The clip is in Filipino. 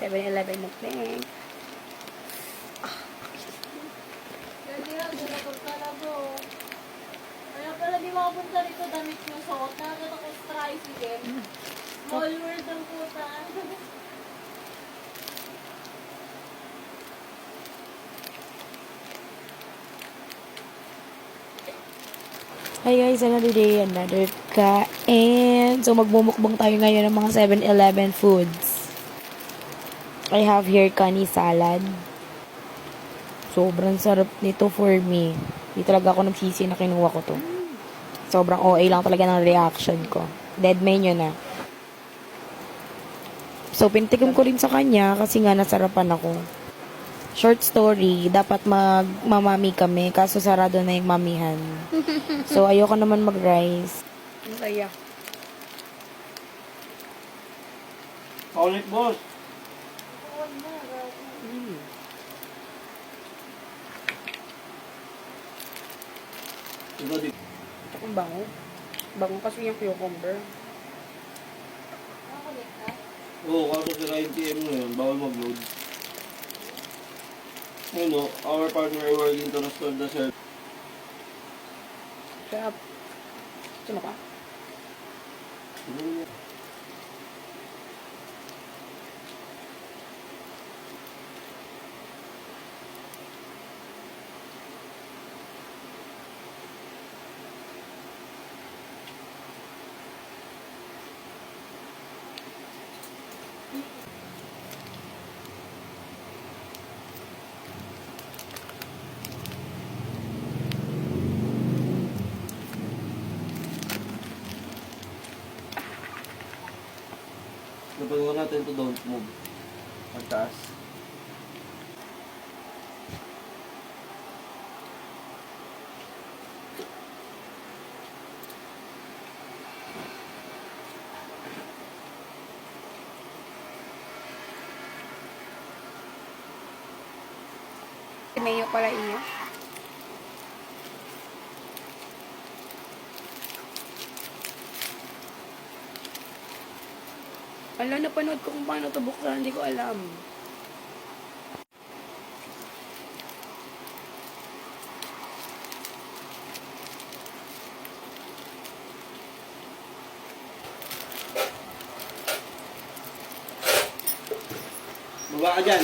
7-Eleven mo, Peng. Hindi na, ginagod ka na bro. Kaya pala di makapunta rito, damit yung suot. Nakakita ko sa tricycle. Small world ang puta. Hi guys, another day, another kain. So magmumukbang tayo ngayon ng mga 7-Eleven foods. I have here kani salad. Sobrang sarap nito for me. Di talaga ako nagsisi na kinuha ko to. Sobrang OA lang talaga ng reaction ko. Dead menu na. So pintikim ko rin sa kanya kasi nga nasarapan ako. Short story, dapat magmamami kami kaso sarado na yung mamihan. So ayoko naman mag-rice. Ang saya. Paulit, boss. Ito di. Ang bango. Bango kasi yung cucumber. Nakakulit ka? Oo, kaso sa 9 PM ngayon, bawal mag-load. Ayun o, our partner are working to restore the service. Sarap. Sino ka? Napagawa natin to don't move. Pagtaas. Mayo pala iyo. Ala, napanood ko kung paano ito buksan. Hindi ko alam. Baba ka dyan.